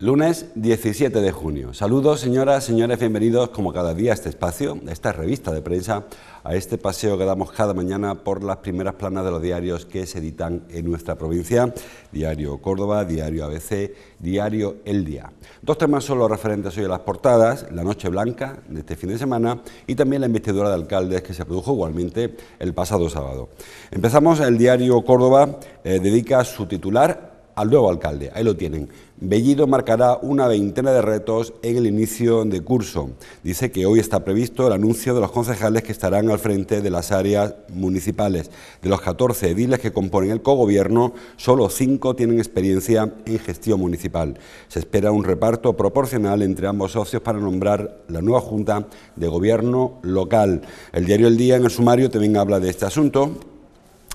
Lunes 17 de junio. Saludos, señoras, señores, bienvenidos como cada día a este espacio, a esta revista de prensa, a este paseo que damos cada mañana por las primeras planas de los diarios que se editan en nuestra provincia. Diario Córdoba, Diario ABC, Diario El Día. Dos temas son los referentes hoy a las portadas: la noche blanca de este fin de semana y también la investidura de alcaldes que se produjo igualmente el pasado sábado. Empezamos. El Diario Córdoba dedica su titular al nuevo alcalde. Ahí lo tienen. Bellido marcará una veintena de retos en el inicio de curso. Dice que hoy está previsto el anuncio de los concejales que estarán al frente de las áreas municipales. De los 14 ediles que componen el cogobierno, solo 5 tienen experiencia en gestión municipal. Se espera un reparto proporcional entre ambos socios para nombrar la nueva Junta de Gobierno local. El diario El Día, en el sumario, también habla de este asunto.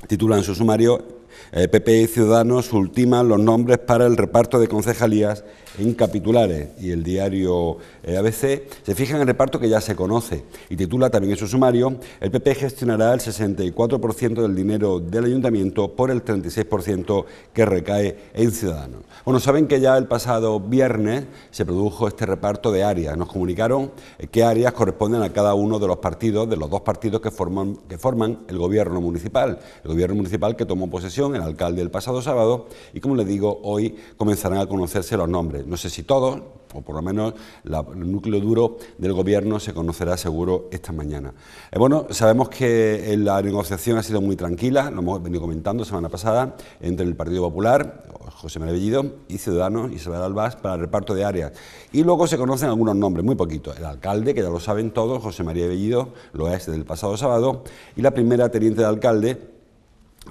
Titula en su sumario: PP y Ciudadanos ultiman los nombres para el reparto de concejalías en capitulares. Y el diario ABC se fija en el reparto que ya se conoce y titula también en su sumario: el PP gestionará el 64% del dinero del ayuntamiento por el 36% que recae en Ciudadanos. Bueno, saben que ya el pasado viernes se produjo este reparto de áreas. Nos comunicaron qué áreas corresponden a cada uno de los partidos, de los dos partidos que forman el gobierno municipal. El gobierno municipal que tomó posesión el alcalde el pasado sábado y, como les digo, hoy comenzarán a conocerse los nombres. No sé si todos, o por lo menos el núcleo duro del gobierno se conocerá seguro esta mañana. Bueno, sabemos que la negociación ha sido muy tranquila, lo hemos venido comentando semana pasada, entre el Partido Popular, José María Bellido, y Ciudadanos, Isabel Albás, para el reparto de áreas. Y luego se conocen algunos nombres, muy poquitos. El alcalde, que ya lo saben todos, José María Bellido, lo es del pasado sábado, y la primera teniente de alcalde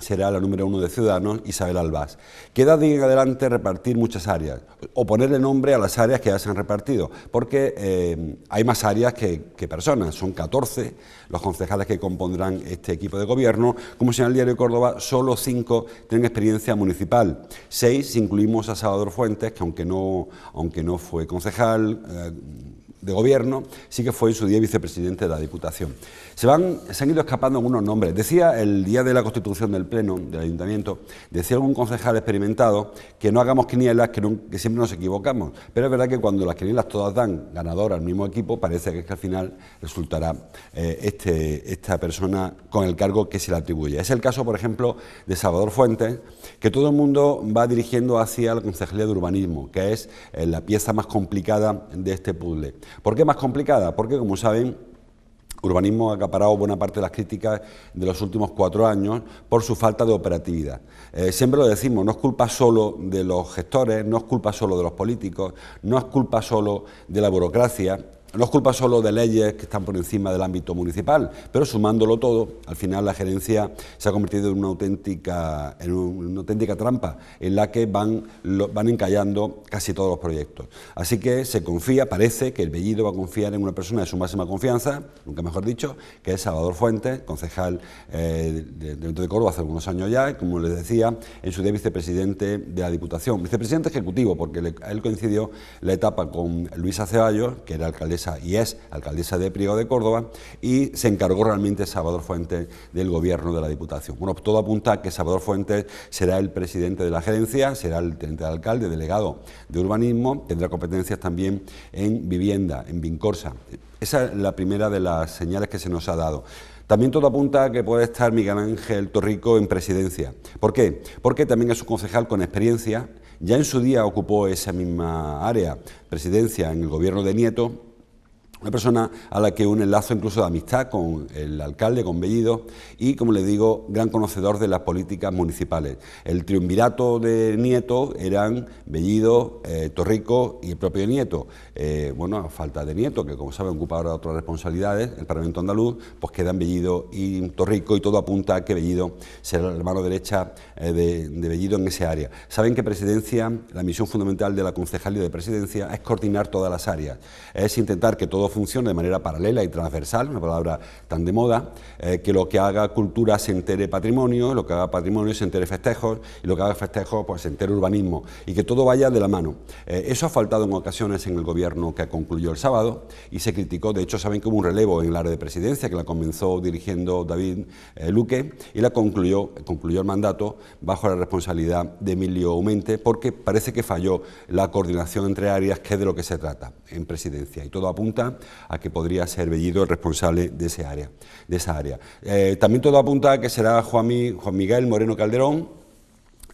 será la número 1 de Ciudadanos, Isabel Albás. Queda de en adelante repartir muchas áreas, o ponerle nombre a las áreas que ya se han repartido, porque hay más áreas que personas. Son 14 los concejales que compondrán este equipo de gobierno. Como señala el diario Córdoba, solo 5 tienen experiencia municipal. 6 si incluimos a Salvador Fuentes, que aunque no fue concejal de gobierno, sí que fue en su día vicepresidente de la Diputación. Se han ido escapando algunos nombres. Decía el día de la constitución del Pleno del Ayuntamiento, decía algún concejal experimentado que no hagamos quinielas, que siempre nos equivocamos. Pero es verdad que cuando las quinielas todas dan ganador al mismo equipo, parece que es que al final resultará esta persona con el cargo que se le atribuye. Es el caso, por ejemplo, de Salvador Fuentes, que todo el mundo va dirigiendo hacia la Concejalía de Urbanismo, que es la pieza más complicada de este puzzle. ¿Por qué más complicada? Porque, como saben, Urbanismo ha acaparado buena parte de las críticas de los últimos 4 años por su falta de operatividad. Siempre lo decimos, no es culpa solo de los gestores, no es culpa solo de los políticos, no es culpa solo de la burocracia, no es culpa solo de leyes que están por encima del ámbito municipal, pero sumándolo todo, al final la gerencia se ha convertido en una auténtica trampa en la que van encallando casi todos los proyectos. Así que se confía, parece que el Bellido va a confiar en una persona de su máxima confianza, nunca mejor dicho, que es Salvador Fuentes, concejal de Córdoba hace algunos años ya, como les decía, en su día vicepresidente de la Diputación, vicepresidente ejecutivo, porque él coincidió la etapa con Luisa Ceballos, que era alcaldesa y es alcaldesa de Priego de Córdoba, y se encargó realmente Salvador Fuentes del gobierno de la Diputación. Bueno, todo apunta a que Salvador Fuentes será el presidente de la gerencia, será el teniente de alcalde, delegado de urbanismo, tendrá competencias también en vivienda, en Vincorsa. Esa es la primera de las señales que se nos ha dado. También todo apunta a que puede estar Miguel Ángel Torrico en presidencia. ¿Por qué? Porque también es un concejal con experiencia, ya en su día ocupó esa misma área, presidencia en el gobierno de Nieto, una persona a la que un enlazo incluso de amistad con el alcalde, con Bellido, y, como le digo, gran conocedor de las políticas municipales. El triunvirato de Nieto eran Bellido, Torrico y el propio Nieto. Bueno, a falta de Nieto, que como saben ocupa ahora otras responsabilidades, el Parlamento andaluz, pues quedan Bellido y Torrico, y todo apunta a que Bellido será la mano derecha de Bellido en ese área. Saben que presidencia, la misión fundamental de la concejalía de presidencia es coordinar todas las áreas, es intentar que todos todo funcione de manera paralela y transversal, una palabra tan de moda, que lo que haga cultura se entere patrimonio, lo que haga patrimonio se entere festejos, y lo que haga festejos pues se entere urbanismo, y que todo vaya de la mano. Eso ha faltado en ocasiones en el gobierno que concluyó el sábado y se criticó. De hecho, saben que hubo un relevo en el área de presidencia que la comenzó dirigiendo David Luque y la concluyó el mandato bajo la responsabilidad de Emilio Aumente, porque parece que falló la coordinación entre áreas, que es de lo que se trata en presidencia, y todo apunta a que podría ser Bellido el responsable de esa área. También todo apunta a que será Juan Miguel Moreno Calderón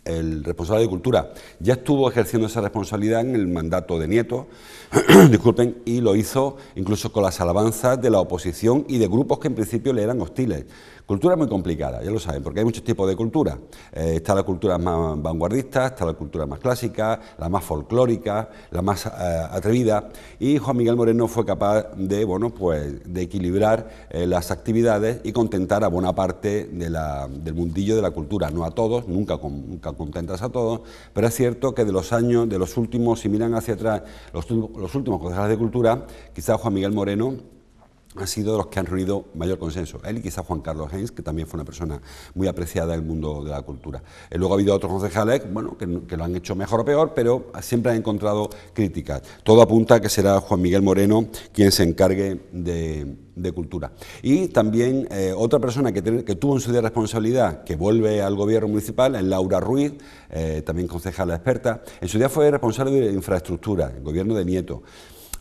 el responsable de Cultura. Ya estuvo ejerciendo esa responsabilidad en el mandato de Nieto, disculpen, y lo hizo incluso con las alabanzas de la oposición y de grupos que en principio le eran hostiles. Cultura muy complicada, ya lo saben, porque hay muchos tipos de cultura. Está la cultura más vanguardista, está la cultura más clásica, la más folclórica, la más atrevida, y Juan Miguel Moreno fue capaz de, bueno, pues, de equilibrar las actividades y contentar a buena parte del mundillo de la cultura, no a todos, nunca contentas a todos, pero es cierto que de los últimos, si miran hacia atrás, los últimos concejales de cultura, quizás Juan Miguel Moreno ha sido de los que han reunido mayor consenso. Él y quizá Juan Carlos Heinz, que también fue una persona muy apreciada en el mundo de la cultura. Luego ha habido otros concejales, bueno, que lo han hecho mejor o peor, pero siempre han encontrado críticas. Todo apunta a que será Juan Miguel Moreno quien se encargue de cultura. Y también otra persona que tuvo en su día responsabilidad, que vuelve al gobierno municipal, es Laura Ruiz, también concejala experta. En su día fue responsable de infraestructura, el gobierno de Nieto.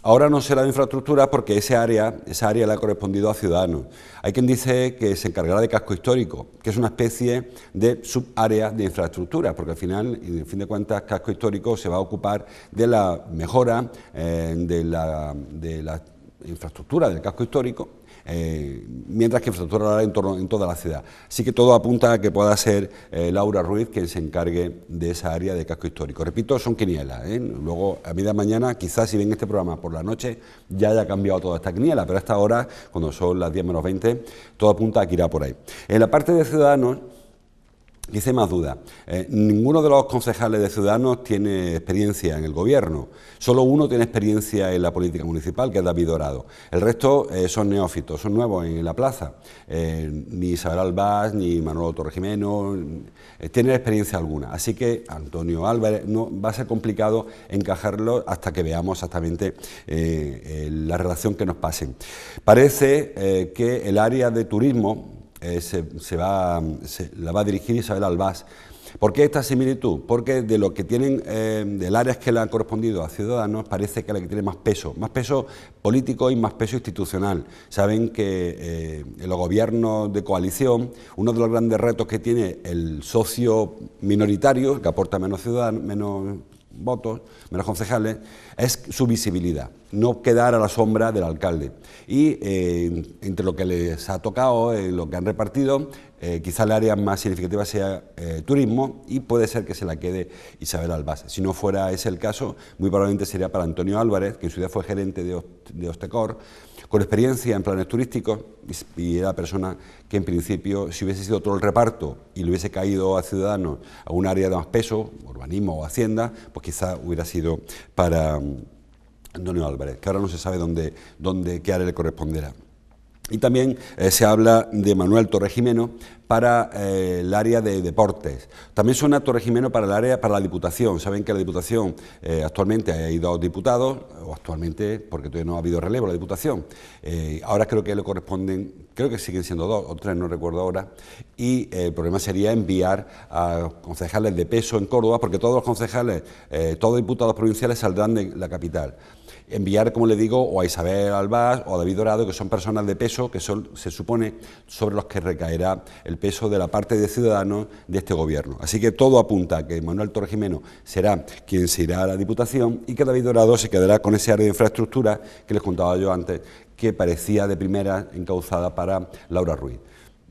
Ahora no será de infraestructura porque esa área le ha correspondido a Ciudadanos. Hay quien dice que se encargará de casco histórico, que es una especie de subárea de infraestructura, porque al final, y en fin de cuentas, casco histórico se va a ocupar de la mejora de la infraestructura del casco histórico, mientras que infraestructura en toda la ciudad. Así que todo apunta a que pueda ser Laura Ruiz quien se encargue de esa área de casco histórico. Repito, son quinielas, luego a media mañana, quizás si ven este programa por la noche, ya haya cambiado toda esta quiniela, pero a esta hora, cuando son las 10 menos 20, todo apunta a que irá por ahí. En la parte de Ciudadanos, dice más duda. Ninguno de los concejales de Ciudadanos tiene experiencia en el gobierno, solo uno tiene experiencia en la política municipal, que es David Dorado. El resto son neófitos, son nuevos en la plaza. Ni Isabel Albás, ni Manolo Torregimeno tienen experiencia alguna. Así que Antonio Álvarez va a ser complicado encajarlo hasta que veamos exactamente la relación que nos pasen. Parece que el área de turismo la va a dirigir Isabel Albás. ¿Por qué esta similitud? Porque de lo que tienen, del área que le han correspondido a Ciudadanos, parece que es la que tiene más peso político y más peso institucional. Saben que en los gobiernos de coalición, uno de los grandes retos que tiene el socio minoritario, que aporta menos ciudadanos, menos votos, menos concejales, es su visibilidad, no quedar a la sombra del alcalde. Y entre lo que les ha tocado, lo que han repartido, quizá el área más significativa sea turismo, y puede ser que se la quede Isabel Albás. Si no fuera ese el caso, muy probablemente sería para Antonio Álvarez, que en su día fue gerente de Ostecor, con experiencia en planes turísticos, y era la persona que en principio, si hubiese sido todo el reparto y le hubiese caído a Ciudadanos a un área de más peso, urbanismo o hacienda, pues quizá hubiera sido para Antonio Álvarez, que ahora no se sabe qué área le corresponderá. Y también se habla de Manuel Torregimeno para el área de deportes. También suena Torregimeno para la Diputación. Saben que la Diputación actualmente hay 2 diputados, o actualmente porque todavía no ha habido relevo en la Diputación. Ahora creo que le corresponden, creo que siguen siendo 2 o 3, no recuerdo ahora, y el problema sería enviar a concejales de peso en Córdoba, porque todos los concejales, todos los diputados provinciales saldrán de la capital. Enviar, como le digo, o a Isabel Albás o a David Dorado, que son personas de peso, que se supone sobre los que recaerá el peso de la parte de Ciudadanos de este gobierno. Así que todo apunta a que Manuel Torregimeno será quien se irá a la Diputación y que David Dorado se quedará con ese área de infraestructura que les contaba yo antes, que parecía de primera encauzada para Laura Ruiz.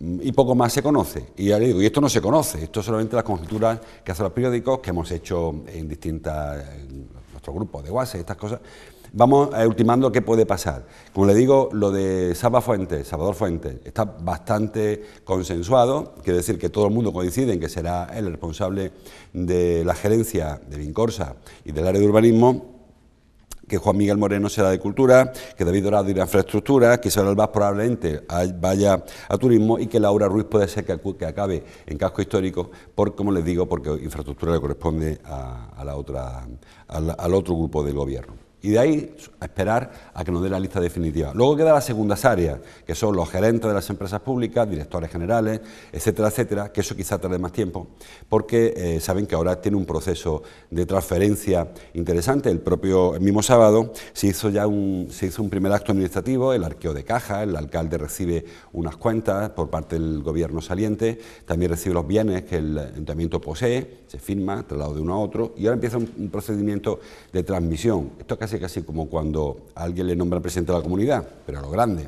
Y poco más se conoce, y ya le digo, y esto no se conoce, esto es solamente las conjeturas que hacen los periódicos, que hemos hecho en nuestro grupo de WhatsApp, estas cosas. Vamos ultimando qué puede pasar. Como le digo, lo de Salvador Fuentes, está bastante consensuado, quiere decir que todo el mundo coincide en que será él el responsable de la gerencia de Vincorsa y del área de urbanismo, que Juan Miguel Moreno será de Cultura, que David Dorado irá a Infraestructura, que Isabel Albás probablemente vaya a Turismo y que Laura Ruiz puede ser que acabe en Casco Histórico, como les digo, porque Infraestructura le corresponde al otro grupo del Gobierno. Y de ahí a esperar a que nos dé la lista definitiva. Luego quedan las segundas áreas, que son los gerentes de las empresas públicas, directores generales, etcétera, etcétera, que eso quizá tarde más tiempo, porque saben que ahora tiene un proceso de transferencia interesante. El mismo sábado se hizo un primer acto administrativo, el arqueo de caja, el alcalde recibe unas cuentas por parte del Gobierno saliente, también recibe los bienes que el ayuntamiento posee, se firma, traslado de uno a otro, y ahora empieza un procedimiento de transmisión. Esto casi como cuando a alguien le nombra presidente de la comunidad, pero a lo grande,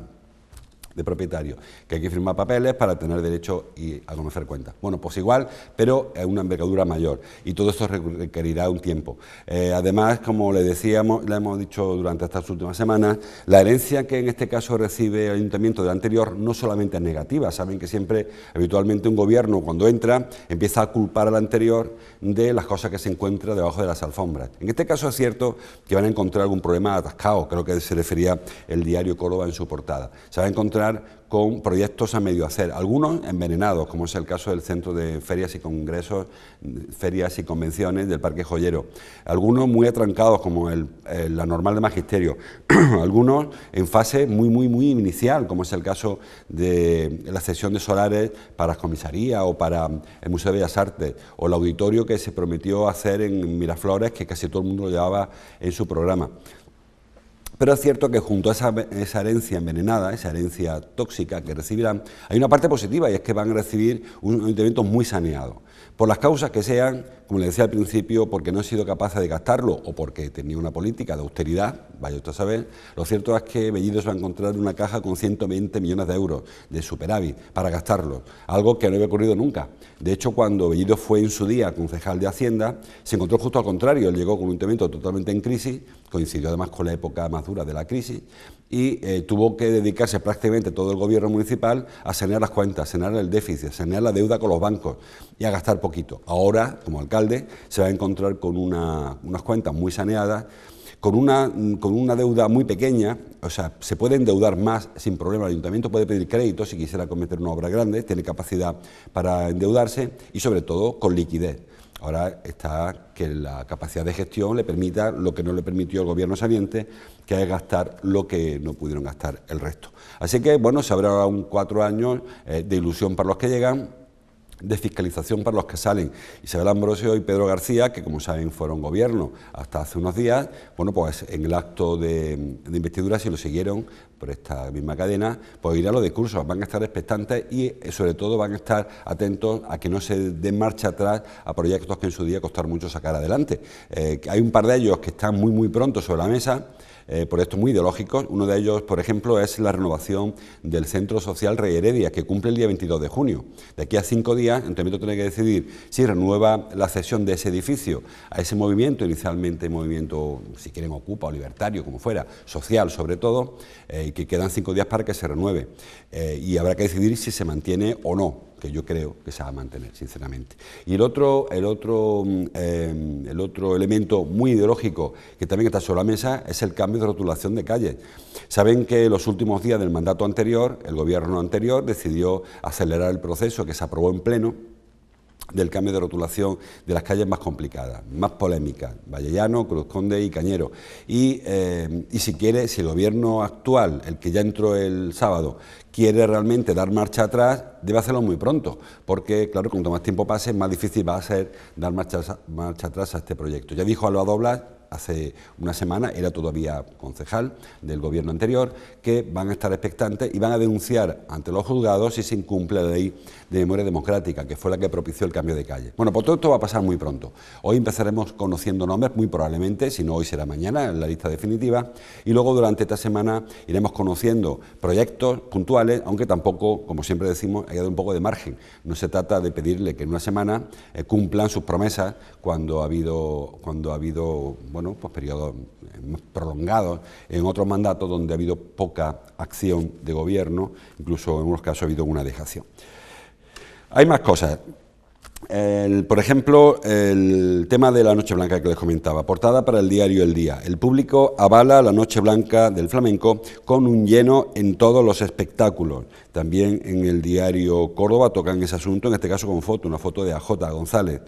de propietario, que hay que firmar papeles para tener derecho a conocer cuentas. Bueno, pues igual, pero es una envergadura mayor y todo esto requerirá un tiempo. Además, como le hemos dicho durante estas últimas semanas, la herencia que en este caso recibe el ayuntamiento del anterior no solamente es negativa. Saben que siempre, habitualmente, un gobierno cuando entra empieza a culpar al anterior de las cosas que se encuentra debajo de las alfombras. En este caso es cierto que van a encontrar algún problema atascado, creo que se refería el diario Córdoba en su portada. Se va a encontrar con proyectos a medio hacer, algunos envenenados, como es el caso del Centro de Ferias y Congresos, Ferias y Convenciones del Parque Joyero, algunos muy atrancados, como la normal de Magisterio, algunos en fase muy inicial, como es el caso de la cesión de solares para las comisarías o para el Museo de Bellas Artes, o el auditorio que se prometió hacer en Miraflores, que casi todo el mundo lo llevaba en su programa. Pero es cierto que junto a esa herencia envenenada, esa herencia tóxica que recibirán, hay una parte positiva, y es que van a recibir un ayuntamiento muy saneado. Por las causas que sean, como les decía al principio, porque no han sido capaces de gastarlo o porque tenía una política de austeridad, vaya usted a saber, lo cierto es que Bellidos va a encontrar una caja con 120 millones de euros de superávit para gastarlo, algo que no había ocurrido nunca. De hecho, cuando Bellidos fue en su día concejal de Hacienda, se encontró justo al contrario. Él llegó con un ayuntamiento totalmente en crisis, coincidió además con la época más dura de la crisis, y tuvo que dedicarse prácticamente todo el gobierno municipal a sanear las cuentas, sanear el déficit, sanear la deuda con los bancos y a gastar poquito. Ahora, como alcalde, se va a encontrar con unas cuentas muy saneadas, con una deuda muy pequeña. O sea, se puede endeudar más sin problema. El ayuntamiento puede pedir crédito si quisiera cometer una obra grande, tiene capacidad para endeudarse y sobre todo con liquidez. Ahora está que la capacidad de gestión le permita lo que no le permitió el gobierno saliente, que es gastar lo que no pudieron gastar el resto. Así que, bueno, se habrá aún 4 años de ilusión para los que llegan, de fiscalización para los que salen. Isabel Ambrosio y Pedro García, que como saben fueron gobierno hasta hace unos días, bueno, pues en el acto de investidura, si lo siguieron por esta misma cadena, pues irán los discursos, van a estar expectantes y sobre todo van a estar atentos a que no se den marcha atrás a proyectos que en su día costaron mucho sacar adelante. Hay un par de ellos que están muy pronto sobre la mesa, proyectos muy ideológicos. Uno de ellos, por ejemplo, es la renovación del Centro Social Rey Heredia, que cumple el día 22 de junio. De aquí a 5 días, el ayuntamiento tiene que decidir si renueva la cesión de ese edificio a ese movimiento, inicialmente movimiento, si quieren, Ocupa o libertario, como fuera, social sobre todo, y que quedan 5 días para que se renueve. Y habrá que decidir si se mantiene o no, que yo creo que se va a mantener, sinceramente. Y el otro elemento muy ideológico que también está sobre la mesa es el cambio de rotulación de calles. Saben que en los últimos días del mandato anterior, el gobierno anterior decidió acelerar el proceso que se aprobó en pleno del cambio de rotulación de las calles más complicadas, más polémicas, Vallellano, Cruz Conde y Cañero. Y si el gobierno actual, el que ya entró el sábado, quiere realmente dar marcha atrás, debe hacerlo muy pronto, porque, claro, cuanto más tiempo pase, más difícil va a ser dar marcha atrás a este proyecto. Ya dijo Alvaro Blas hace una semana, era todavía concejal del gobierno anterior, que van a estar expectantes y van a denunciar ante los juzgados si se incumple la ley de memoria democrática, que fue la que propició el cambio de calle. Bueno, pues todo esto va a pasar muy pronto. Hoy empezaremos conociendo nombres, muy probablemente, si no hoy será mañana, en la lista definitiva, y luego durante esta semana iremos conociendo proyectos puntuales, aunque tampoco, como siempre decimos, hay que dar un poco de margen. No se trata de pedirle que en una semana cumplan sus promesas cuando ha habido bueno, pues periodos prolongados en otros mandatos donde ha habido poca acción de gobierno, incluso en unos casos ha habido una dejación. Hay más cosas. Por ejemplo, el tema de la Noche Blanca que les comentaba, portada para el diario El Día. El público avala la Noche Blanca del flamenco con un lleno en todos los espectáculos. También en el diario Córdoba tocan ese asunto, en este caso con foto, una foto de AJ González.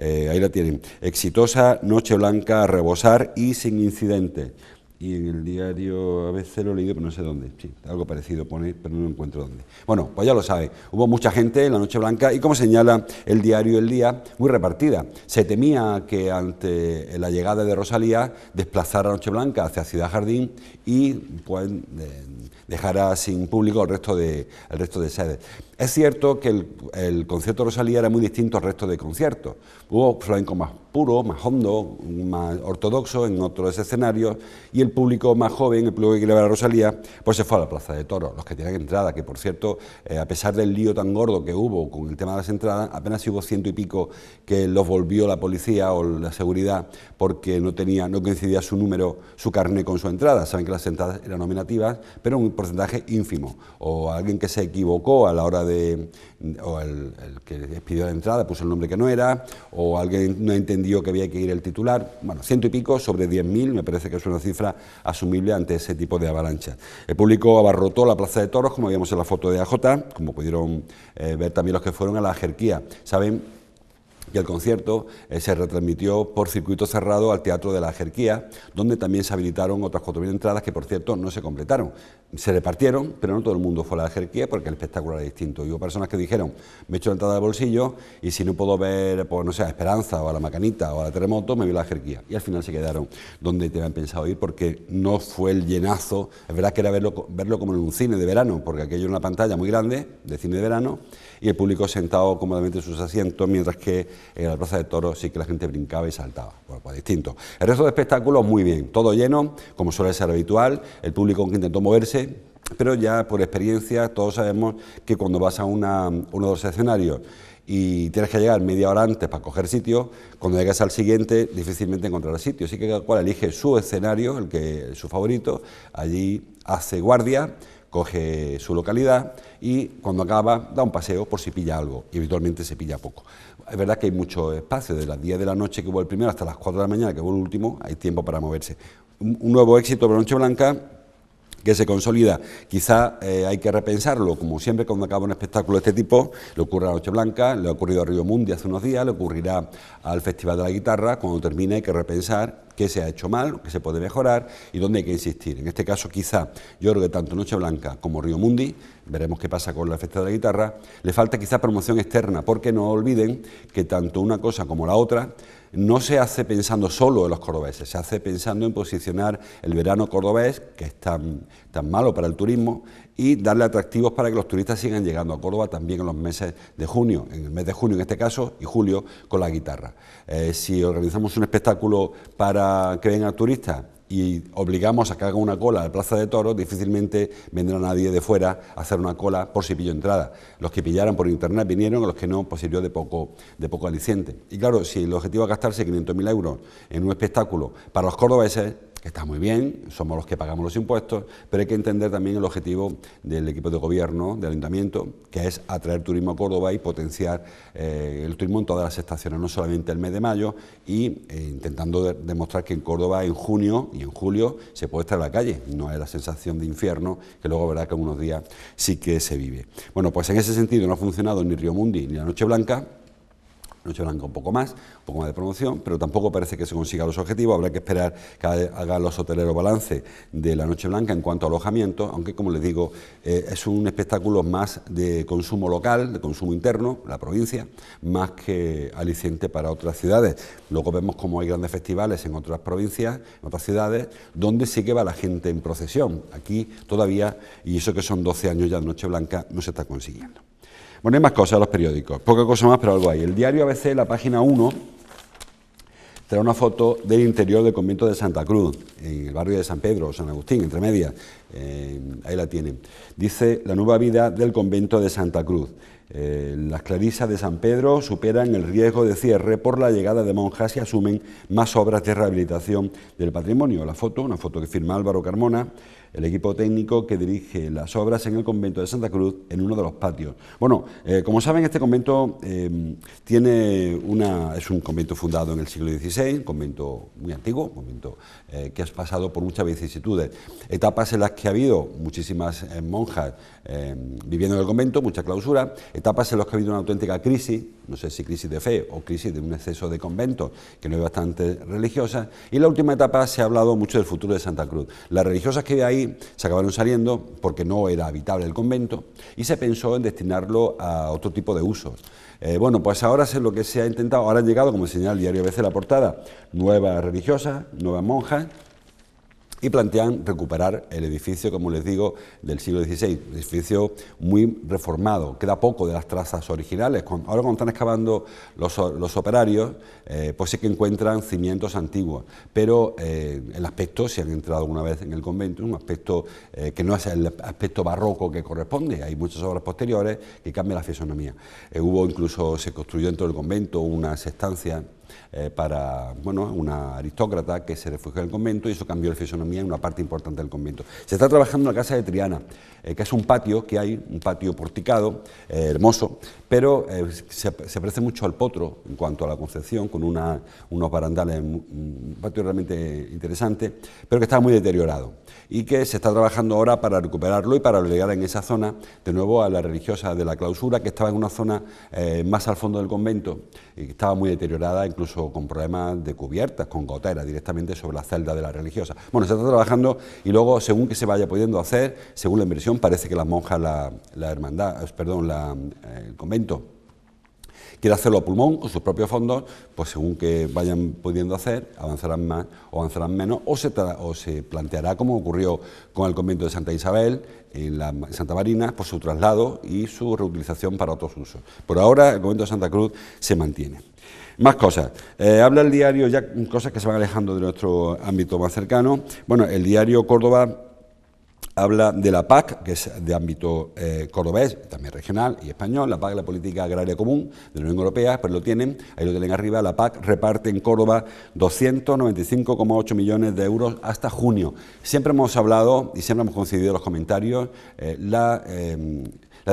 Ahí la tienen. Exitosa Noche Blanca a rebosar y sin incidentes. Y en el diario ABC lo he leído, pero no sé dónde. Sí, algo parecido pone, pero no encuentro dónde. Bueno, pues ya lo sabe. Hubo mucha gente en la Noche Blanca y, como señala el diario El Día, muy repartida. Se temía que ante la llegada de Rosalía desplazara Noche Blanca hacia Ciudad Jardín y pues dejara sin público el resto de sedes. Es cierto que el concierto de Rosalía era muy distinto al resto de conciertos. Hubo flamenco más puro, más hondo, más ortodoxo en otros escenarios, y el público más joven, el público que quería ver a Rosalía, pues se fue a la Plaza de Toros, los que tienen entrada, que por cierto, a pesar del lío tan gordo que hubo con el tema de las entradas, apenas hubo 100 y pico que los volvió la policía o la seguridad porque no coincidía su número, su carné con su entrada. Saben que las entradas eran nominativas, pero un porcentaje ínfimo, o alguien que se equivocó a la hora o el que pidió la entrada puso el nombre que no era, o alguien no entendió que había que ir el titular. Bueno, 100 y pico sobre 10.000, me parece que es una cifra asumible ante ese tipo de avalanchas. El público abarrotó la Plaza de Toros, como veíamos en la foto de AJ, como pudieron ver también los que fueron a la Jerquía. Saben que el concierto se retransmitió por circuito cerrado al Teatro de la Jerquía, donde también se habilitaron otras 4.000 entradas que, por cierto, no se completaron. Se repartieron, pero no todo el mundo fue a la Jerquía porque el espectáculo era distinto. Y hubo personas que dijeron, me he hecho la entrada de bolsillo y si no puedo ver, pues no sé, a Esperanza o a la Macanita o a la Terremoto, me voy a la Jerquía. Y al final se quedaron donde te habían pensado ir porque no fue el llenazo. Es verdad que era verlo como en un cine de verano, porque aquello era una pantalla muy grande de cine de verano y el público sentado cómodamente en sus asientos, mientras que en la Plaza de Toros sí que la gente brincaba y saltaba. Bueno, pues distinto. El resto de espectáculos muy bien, todo lleno, como suele ser habitual, el público que intentó moverse, pero ya por experiencia todos sabemos que cuando vas a uno de los escenarios y tienes que llegar media hora antes para coger sitio, cuando llegas al siguiente difícilmente encontrarás sitio, así que cada cual elige su escenario, su favorito, allí hace guardia, coge su localidad y cuando acaba da un paseo por si pilla algo, y habitualmente se pilla poco. Es verdad que hay mucho espacio, de las 10 de la noche que hubo el primero hasta las 4 de la mañana que hubo el último, hay tiempo para moverse. Un nuevo éxito de la Noche Blanca que se consolida. Quizá hay que repensarlo, como siempre cuando acaba un espectáculo de este tipo, le ocurre a la Noche Blanca, le ha ocurrido a Río Mundi hace unos días, le ocurrirá al Festival de la Guitarra, cuando termine hay que repensar qué se ha hecho mal, qué se puede mejorar y dónde hay que insistir. En este caso quizá, yo creo que tanto Noche Blanca como Río Mundi, veremos qué pasa con el Festival de la Guitarra, le falta quizá promoción externa, porque no olviden que tanto una cosa como la otra no se hace pensando solo en los cordobeses, se hace pensando en posicionar el verano cordobés, que es tan malo para el turismo, y darle atractivos para que los turistas sigan llegando a Córdoba también en los meses de junio, en el mes de junio en este caso, y julio con la guitarra. Si organizamos un espectáculo para que vengan turistas y obligamos a que haga una cola a la Plaza de Toros, difícilmente vendrá nadie de fuera a hacer una cola por si pilló entrada. Los que pillaran por internet vinieron, los que no, pues sirvió de poco aliciente. Y claro, si el objetivo es gastarse 500.000 euros en un espectáculo para los cordobeses, que está muy bien, somos los que pagamos los impuestos, pero hay que entender también el objetivo del equipo de gobierno, del ayuntamiento, que es atraer turismo a Córdoba y potenciar el turismo en todas las estaciones, no solamente el mes de mayo, y intentando demostrar que en Córdoba en junio y en julio se puede estar en la calle, no es la sensación de infierno que luego verá que en unos días sí que se vive. Bueno, pues en ese sentido no ha funcionado ni Río Mundi ni la Noche Blanca. Noche Blanca un poco más de promoción, pero tampoco parece que se consiga los objetivos. Habrá que esperar que hagan los hoteleros balance de la Noche Blanca en cuanto a alojamiento, aunque, como les digo, es un espectáculo más de consumo local, de consumo interno, la provincia, más que aliciente para otras ciudades. Luego vemos cómo hay grandes festivales en otras provincias, en otras ciudades, donde sí que va la gente en procesión. Aquí todavía, y eso que son 12 años ya de Noche Blanca, no se está consiguiendo. Bueno, hay más cosas en los periódicos, poca cosa más, pero algo hay. El diario ABC, la página 1, trae una foto del interior del convento de Santa Cruz, en el barrio de San Pedro o San Agustín, entre medias. Ahí la tienen. Dice: la nueva vida del convento de Santa Cruz. Las clarisas de San Pedro superan el riesgo de cierre por la llegada de monjas y asumen más obras de rehabilitación del patrimonio. La foto, una foto que firma Álvaro Carmona, el equipo técnico que dirige las obras en el convento de Santa Cruz, en uno de los patios. Bueno, como saben, este convento es un convento fundado en el siglo XVI, un convento muy antiguo, un convento que ha pasado por muchas vicisitudes, etapas en las que ha habido muchísimas monjas viviendo en el convento, mucha clausura, etapas en las que ha habido una auténtica crisis, no sé si crisis de fe o crisis de un exceso de conventos, que no hay bastante religiosas, y en la última etapa se ha hablado mucho del futuro de Santa Cruz. Las religiosas que de ahí se acabaron saliendo porque no era habitable el convento y se pensó en destinarlo a otro tipo de usos. Bueno, pues ahora es lo que se ha intentado. Ahora han llegado, como señala el diario ABC la portada, nuevas religiosas, nuevas monjas, y plantean recuperar el edificio, como les digo, del siglo XVI, un edificio muy reformado, queda poco de las trazas originales. Ahora cuando están excavando los operarios, pues sí que encuentran cimientos antiguos, pero el aspecto, si han entrado alguna vez en el convento, es un aspecto que no es el aspecto barroco que corresponde, hay muchas obras posteriores que cambian la fisonomía. Se construyó dentro del convento unas estancias para una aristócrata que se refugió en el convento, y eso cambió la fisonomía en una parte importante del convento. Se está trabajando en la casa de Triana, que es un patio que hay, un patio porticado, hermoso, pero se parece mucho al Potro en cuanto a la concepción, con unos barandales, un patio realmente interesante, pero que está muy deteriorado y que se está trabajando ahora para recuperarlo y para obligar en esa zona de nuevo a la religiosa de la clausura, que estaba en una zona más al fondo del convento y que estaba muy deteriorada, incluso con problemas de cubiertas, con goteras directamente sobre la celda de la religiosa. Bueno, se está trabajando y luego, según que se vaya pudiendo hacer, según la inversión, parece que las monjas, el convento quiere hacerlo a pulmón, con sus propios fondos, pues según que vayan pudiendo hacer, avanzarán más o avanzarán menos, o se planteará, como ocurrió con el convento de Santa Isabel, en Santa Marina, por su traslado y su reutilización para otros usos. Por ahora, el convento de Santa Cruz se mantiene. Más cosas. Habla el diario, ya cosas que se van alejando de nuestro ámbito más cercano. Bueno, el diario Córdoba habla de la PAC, que es de ámbito cordobés, también regional y español. La PAC es la Política Agraria Común de la Unión Europea, pues ahí lo tienen arriba. La PAC reparte en Córdoba 295,8 millones de euros hasta junio. Siempre hemos hablado y siempre hemos coincidido en los comentarios la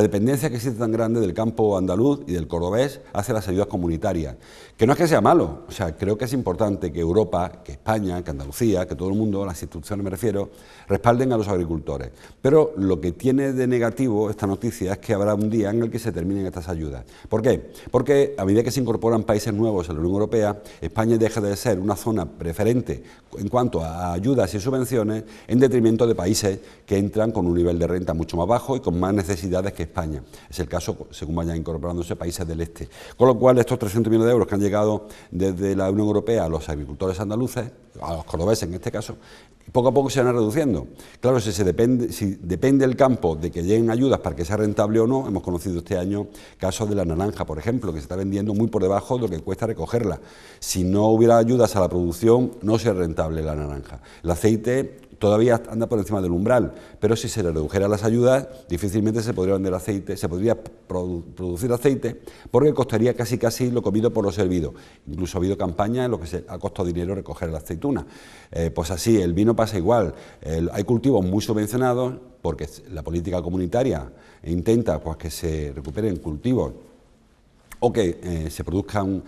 dependencia que existe tan grande del campo andaluz y del cordobés hacia las ayudas comunitarias, que no es que sea malo, o sea, creo que es importante que Europa, que España, que Andalucía, que todo el mundo, las instituciones me refiero, respalden a los agricultores. Pero lo que tiene de negativo esta noticia es que habrá un día en el que se terminen estas ayudas. ¿Por qué? Porque a medida que se incorporan países nuevos a la Unión Europea, España deja de ser una zona preferente en cuanto a ayudas y subvenciones, en detrimento de países que entran con un nivel de renta mucho más bajo y con más necesidades que España. Es el caso según vayan incorporándose países del este. Con lo cual, estos 300 millones de euros que han llegado desde la Unión Europea a los agricultores andaluces, a los cordobeses en este caso, poco a poco se van reduciendo. Claro, si depende el campo de que lleguen ayudas para que sea rentable o no, hemos conocido este año casos de la naranja, por ejemplo, que se está vendiendo muy por debajo de lo que cuesta recogerla. Si no hubiera ayudas a la producción, no sería rentable la naranja. El aceite todavía anda por encima del umbral, pero si se le redujeran las ayudas, difícilmente se podría vender aceite, se podría producir aceite, porque costaría casi lo comido por lo servido. Incluso ha habido campañas en lo que ha costado dinero recoger la aceituna. Pues así, el vino pasa igual. Hay cultivos muy subvencionados, porque la política comunitaria intenta pues, que se recuperen cultivos o que se produzcan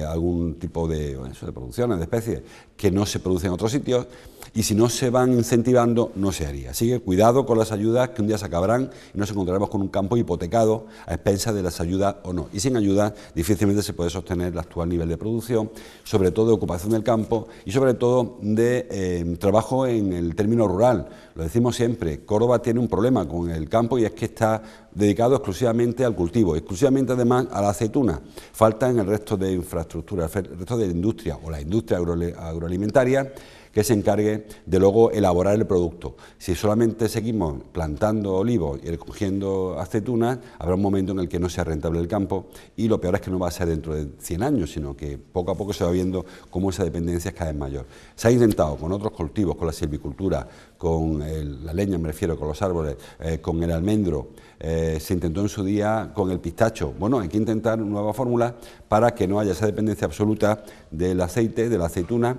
algún tipo de producciones, de especies que no se producen en otros sitios, y si no se van incentivando, no se haría. Así que cuidado con las ayudas, que un día se acabarán y nos encontraremos con un campo hipotecado a expensas de las ayudas o no. Y sin ayuda difícilmente se puede sostener el actual nivel de producción, sobre todo de ocupación del campo y sobre todo de trabajo en el término rural. Lo decimos siempre, Córdoba tiene un problema con el campo y es que está dedicado exclusivamente al cultivo, exclusivamente además a la aceituna. Falta en el resto de infraestructuras, el resto de la industria o la industria agroalimentaria que se encargue de luego elaborar el producto. Si solamente seguimos plantando olivos y recogiendo aceitunas, habrá un momento en el que no sea rentable el campo, y lo peor es que no va a ser dentro de 100 años, sino que poco a poco se va viendo cómo esa dependencia es cada vez mayor. Se ha intentado con otros cultivos, con la silvicultura, la leña, me refiero, con los árboles, con el almendro, se intentó en su día con el pistacho. Bueno, hay que intentar nuevas fórmulas para que no haya esa dependencia absoluta del aceite, de la aceituna,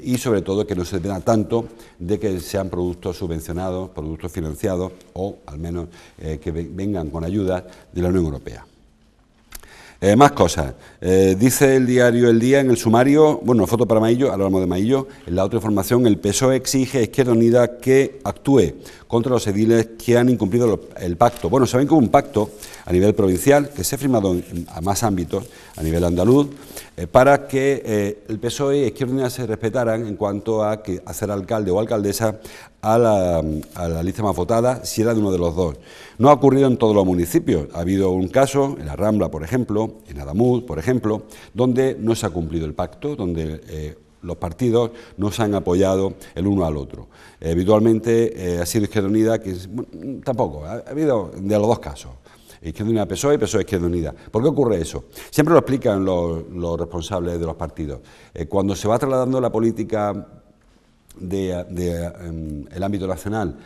y sobre todo que no se dependa tanto de que sean productos subvencionados, productos financiados o al menos que vengan con ayuda de la Unión Europea. Más cosas. Dice el diario El Día en el sumario, bueno, foto para Maillo, ahora hablamos de Maillo, en la otra información, el PSOE exige a Izquierda Unida que actúe contra los ediles que han incumplido el pacto. Bueno, saben que hubo un pacto a nivel provincial que se ha firmado a más ámbitos, a nivel andaluz, para que el PSOE y Izquierda Unida se respetaran en cuanto a que hacer alcalde o alcaldesa a la lista más votada si era de uno de los dos. No ha ocurrido en todos los municipios. Ha habido un caso, en la Rambla, por ejemplo, en Adamuz, por ejemplo, donde no se ha cumplido el pacto, donde los partidos no se han apoyado el uno al otro. Habitualmente ha sido Izquierda Unida, que tampoco, ha habido de los dos casos. Izquierda Unida PSOE y PSOE Izquierda Unida. ¿Por qué ocurre eso? Siempre lo explican los responsables de los partidos. Cuando se va trasladando la política el ámbito nacional,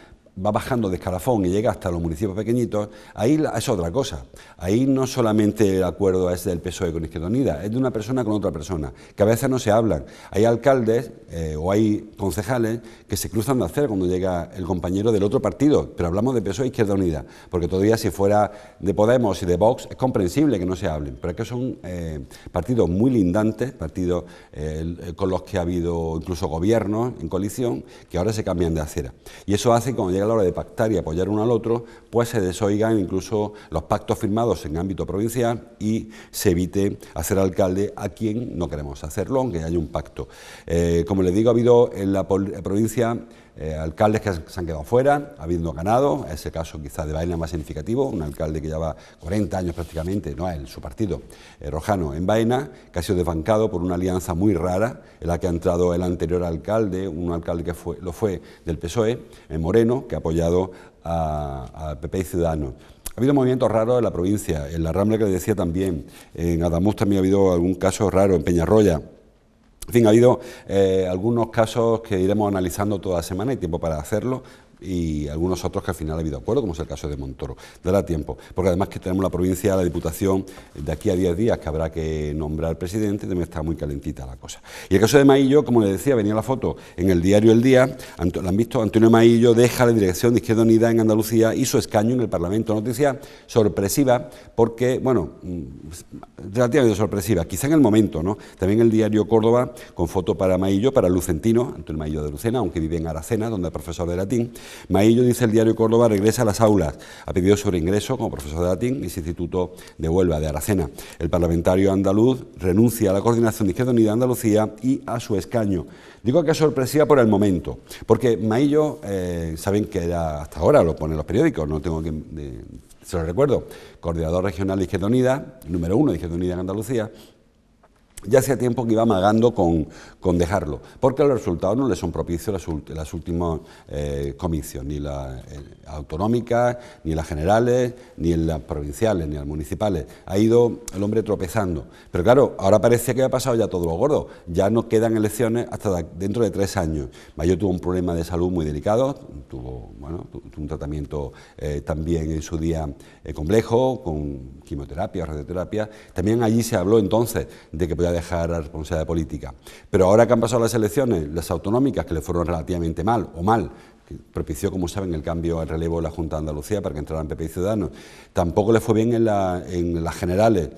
va bajando de escalafón y llega hasta los municipios pequeñitos, ahí es otra cosa. Ahí no solamente el acuerdo es del PSOE con Izquierda Unida, es de una persona con otra persona, que a veces no se hablan. Hay alcaldes o hay concejales que se cruzan de acera cuando llega el compañero del otro partido, pero hablamos de PSOE e Izquierda Unida, porque todavía si fuera de Podemos y de Vox es comprensible que no se hablen, pero es que son partidos muy lindantes, partidos con los que ha habido incluso gobiernos en coalición, que ahora se cambian de acera. Y eso hace que cuando llega a la hora de pactar y apoyar uno al otro, pues se desoigan incluso los pactos firmados en ámbito provincial y se evite hacer alcalde a quien no queremos hacerlo, aunque haya un pacto. Como les digo, ha habido en la provincia alcaldes que se han quedado fuera, habiendo ganado, es el caso quizás de Baena más significativo, un alcalde que lleva 40 años prácticamente, no él, su partido, Rojano, en Baena, que ha sido desbancado por una alianza muy rara, en la que ha entrado el anterior alcalde, un alcalde que lo fue del PSOE, Moreno, que ha apoyado a PP y Ciudadanos. Ha habido movimientos raros en la provincia, en la Rambla que les decía también, en Adamuz también ha habido algún caso raro, en Peñarroya. En fin, ha habido algunos casos que iremos analizando toda la semana, hay tiempo para hacerlo, y algunos otros que al final ha habido acuerdo, como es el caso de Montoro. Dará tiempo, porque además que tenemos la provincia, la Diputación, de aquí a 10 días que habrá que nombrar presidente, también está muy calentita la cosa. Y el caso de Maillo, como les decía, venía la foto en el diario El Día, lo han visto, Antonio Maillo deja la dirección de Izquierda Unida en Andalucía y su escaño en el Parlamento. Noticia sorpresiva, porque, bueno, relativamente sorpresiva, quizá en el momento, ¿no? También el diario Córdoba, con foto para Maillo, para Lucentino, Antonio Maillo de Lucena, aunque vive en Aracena, donde es profesor de latín. Maillo, dice el diario Córdoba, regresa a las aulas. Ha pedido sobre ingreso como profesor de latín en ese instituto de Huelva, de Aracena. El parlamentario andaluz renuncia a la coordinación de Izquierda Unida de Andalucía y a su escaño. Digo que es sorpresiva por el momento, porque Maillo, saben que era, hasta ahora lo ponen los periódicos, no tengo que... se lo recuerdo, coordinador regional de Izquierda Unida, número 1 de Izquierda Unida en Andalucía. Ya hacía tiempo que iba amagando con dejarlo, porque los resultados no le son propicios las últimas comicios, ni las autonómicas, ni las generales, ni en las provinciales, ni en las municipales. Ha ido el hombre tropezando. Pero claro, ahora parece que ha pasado ya todo lo gordo. Ya no quedan elecciones hasta dentro de 3 años. Maillo tuvo un problema de salud muy delicado, tuvo un tratamiento también en su día complejo, con quimioterapia, radioterapia. También allí se habló entonces de que podía dejar la responsabilidad política. Pero ahora que han pasado las elecciones, las autonómicas, que le fueron relativamente mal, que propició, como saben, el cambio al relevo de la Junta de Andalucía para que entraran PP y Ciudadanos, tampoco le fue bien en las generales.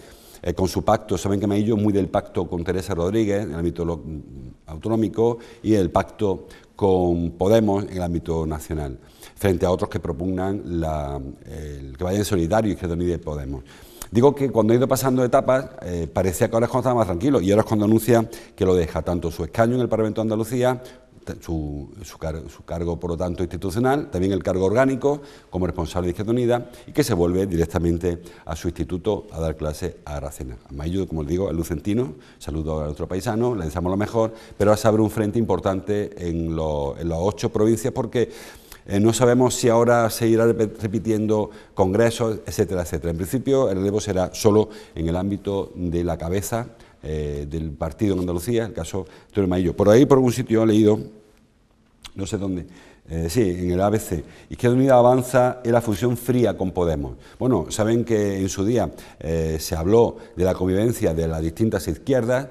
Con su pacto, saben que Maillo es muy del pacto con Teresa Rodríguez en el ámbito autonómico y el pacto con Podemos en el ámbito nacional, frente a otros que propugnan que vayan en solitario Izquierda Unida y Podemos. Digo que cuando ha ido pasando etapas, parecía que ahora es cuando estaba más tranquilo, y ahora es cuando anuncia que lo deja tanto su escaño en el Parlamento de Andalucía, su cargo, por lo tanto, institucional, también el cargo orgánico como responsable de Izquierda Unida, y que se vuelve directamente a su instituto a dar clase a Aracena. A Maillo, como les digo, es lucentino, saludo a otro paisano, le deseamos lo mejor, pero ahora se abre un frente importante en las 8 provincias, porque no sabemos si ahora se irá repitiendo congresos, etcétera, etcétera. En principio, el relevo será solo en el ámbito de la cabeza del partido en Andalucía, el caso de Antonio Maillo. Por ahí, por algún sitio, he leído, no sé dónde, Sí, en el ABC. Izquierda Unida avanza en la fusión fría con Podemos. Bueno, saben que en su día se habló de la convivencia de las distintas izquierdas.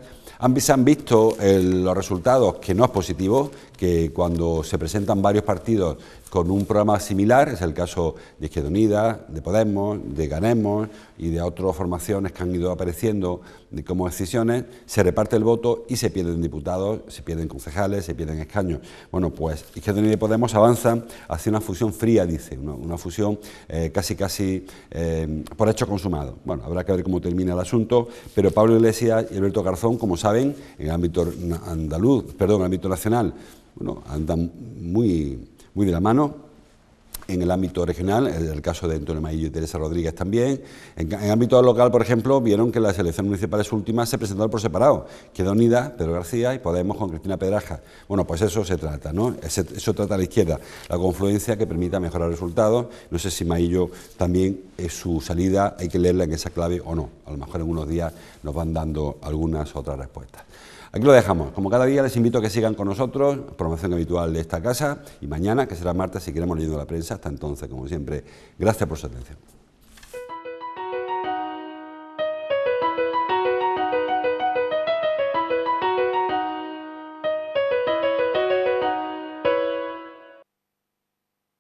Se han visto los resultados, que no es positivo, que cuando se presentan varios partidos con un programa similar, es el caso de Izquierda Unida, de Podemos, de Ganemos y de otras formaciones que han ido apareciendo como decisiones, se reparte el voto y se pierden diputados, se pierden concejales, se pierden escaños. Bueno, pues Izquierda Unida y Podemos avanzan hacia una fusión fría, dice, una fusión casi por hecho consumado. Bueno, habrá que ver cómo termina el asunto, pero Pablo Iglesias y Alberto Garzón, como saben, en el ámbito nacional, bueno, andan muy de la mano. En el ámbito regional, el caso de Antonio Maillo y Teresa Rodríguez también. En el ámbito local, por ejemplo, vieron que las elecciones municipales últimas se presentaron por separado. Izquierda Unida, Pedro García, y Podemos con Cristina Pedraja. Bueno, pues eso se trata, ¿no? Eso trata la izquierda, la confluencia que permita mejorar resultados. No sé si Maillo también es su salida, hay que leerla en esa clave o no. A lo mejor en unos días nos van dando algunas otras respuestas. Aquí lo dejamos. Como cada día les invito a que sigan con nosotros, promoción habitual de esta casa, y mañana, que será martes, seguiremos leyendo la prensa. Hasta entonces, como siempre, gracias por su atención.